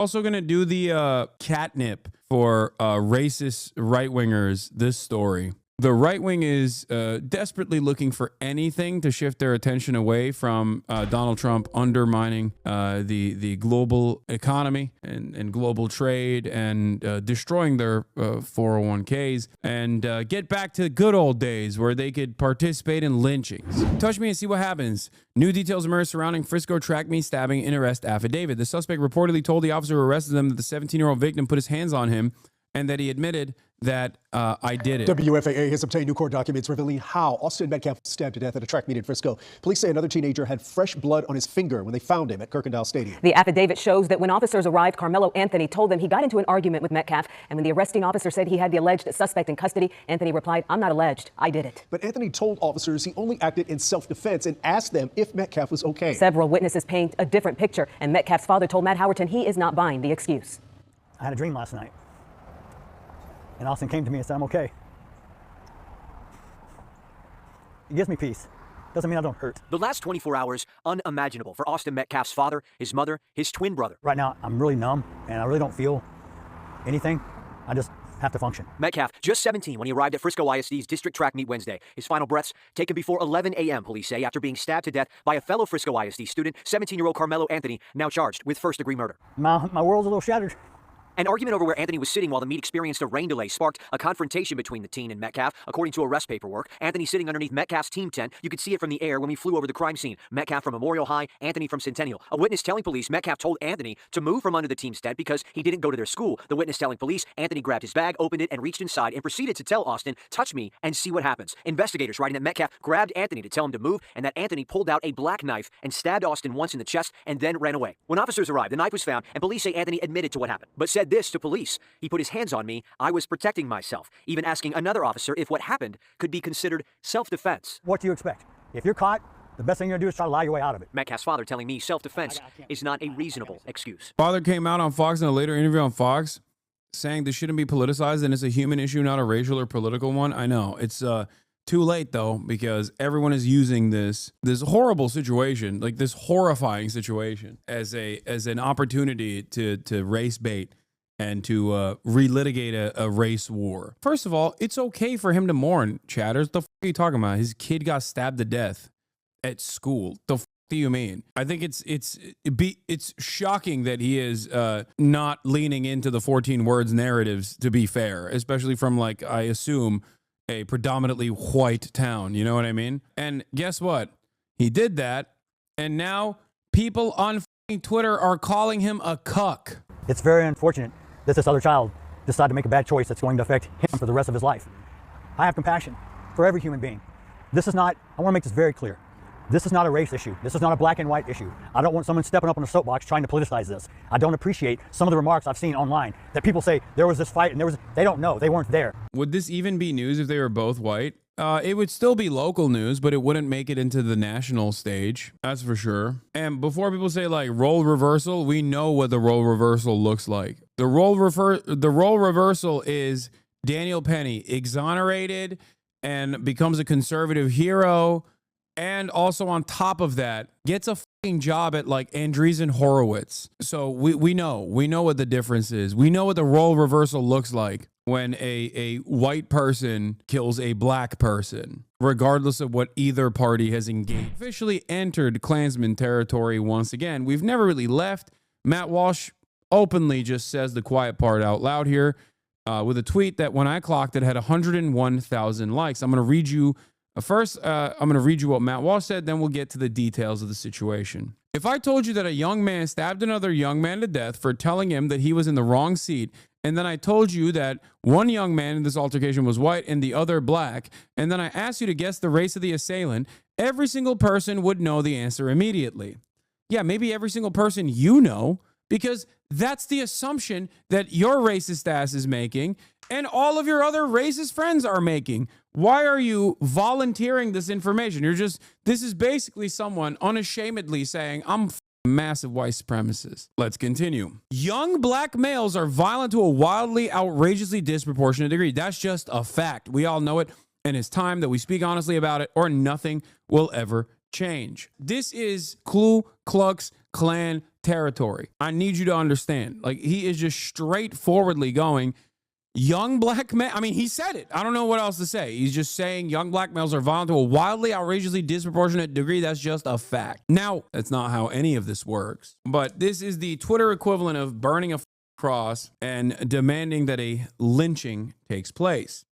Also going to do the catnip for racist right-wingers this story. The right wing is desperately looking for anything to shift their attention away from Donald Trump undermining the global economy and global trade and destroying their 401ks and get back to the good old days where they could participate in lynchings. Touch me and see what happens. New details emerge surrounding Frisco track me stabbing in arrest affidavit. The suspect reportedly told the officer who arrested him that the 17-year-old victim put his hands on him and that he admitted that I did it. WFAA has obtained new court documents revealing how Austin Metcalf was stabbed to death at a track meet in Frisco. Police say another teenager had fresh blood on his finger when they found him at Kirkendall Stadium. The affidavit shows that when officers arrived, Carmelo Anthony told them he got into an argument with Metcalf, and when the arresting officer said he had the alleged suspect in custody, Anthony replied, "I'm not alleged, I did it." But Anthony told officers he only acted in self-defense and asked them if Metcalf was okay. Several witnesses paint a different picture, and Metcalf's father told Matt Howerton he is not buying the excuse. I had a dream last night. And Austin came to me and said, "I'm okay." It gives me peace. Doesn't mean I don't hurt. The last 24 hours, unimaginable for Austin Metcalf's father, his mother, his twin brother. Right now, I'm really numb, and I really don't feel anything. I just have to function. Metcalf, just 17 when he arrived at Frisco ISD's district track meet Wednesday. His final breaths taken before 11 a.m., police say, after being stabbed to death by a fellow Frisco ISD student, 17-year-old Carmelo Anthony, now charged with first-degree murder. My world's a little shattered. An argument over where Anthony was sitting while the meet experienced a rain delay sparked a confrontation between the teen and Metcalf, according to arrest paperwork. Anthony sitting underneath Metcalf's team tent. You could see it from the air when we flew over the crime scene. Metcalf from Memorial High, Anthony from Centennial. A witness telling police Metcalf told Anthony to move from under the team's tent because he didn't go to their school. The witness telling police Anthony grabbed his bag, opened it, and reached inside and proceeded to tell Austin, "Touch me and see what happens." Investigators writing that Metcalf grabbed Anthony to tell him to move and that Anthony pulled out a black knife and stabbed Austin once in the chest and then ran away. When officers arrived, the knife was found and police say Anthony admitted to what happened, but said this to police: "He put his hands on me. I was protecting myself," even asking another officer if what happened could be considered self-defense. What do you expect? If you're caught, the best thing you're gonna do is try to lie your way out of it. Metcalf's father telling me self-defense is not a reasonable excuse. Father came out on Fox in a later interview on Fox saying this shouldn't be politicized and it's a human issue, not a racial or political one. I know it's too late though, because everyone is using this horrible situation, like this horrifying situation, as an opportunity to race bait and to relitigate a race war. First of all, it's okay for him to mourn, chatters. The f are you talking about? His kid got stabbed to death at school. The f do you mean? I think it's shocking that he is not leaning into the 14 words narratives, to be fair, especially from, like, I assume, a predominantly white town. You know what I mean? And guess what? He did that, and now people on Twitter are calling him a cuck. It's very unfortunate that this other child decided to make a bad choice that's going to affect him for the rest of his life. I have compassion for every human being. This is not, I want to make this very clear. This is not a race issue. This is not a black and white issue. I don't want someone stepping up on a soapbox trying to politicize this. I don't appreciate some of the remarks I've seen online that people say there was this fight and they don't know, they weren't there. Would this even be news if they were both white? It would still be local news, but it wouldn't make it into the national stage. That's for sure. And before people say like role reversal, we know what the role reversal looks like. The role reversal is Daniel Penny exonerated and becomes a conservative hero, and also on top of that gets a fucking job at like Andreessen Horowitz. So we know what the difference is. We know what the role reversal looks like when a white person kills a black person, regardless of what either party has engaged. Officially entered Klansman territory once again. We've never really left. Matt Walsh openly just says the quiet part out loud here with a tweet that when I clocked it had 101,000 likes. I'm going to read you first. I'm going to read you what Matt Walsh said, then we'll get to the details of the situation. If I told you that a young man stabbed another young man to death for telling him that he was in the wrong seat, and then I told you that one young man in this altercation was white and the other black, and then I asked you to guess the race of the assailant, every single person would know the answer immediately. Yeah, maybe every single person you know, because that's the assumption that your racist ass is making and all of your other racist friends are making. Why are you volunteering this information? This is basically someone unashamedly saying, I'm massive white supremacist. Let's continue. Young black males are violent to a wildly, outrageously disproportionate degree. That's just a fact. We all know it, and it's time that we speak honestly about it, or nothing will ever change. This is Ku Klux Klan territory. I need you to understand. Like, he is just straightforwardly going, young black men. I mean, he said it. I don't know what else to say. He's just saying young black males are violent to a wildly, outrageously disproportionate degree. That's just a fact. Now, that's not how any of this works. But this is the Twitter equivalent of burning a cross and demanding that a lynching takes place.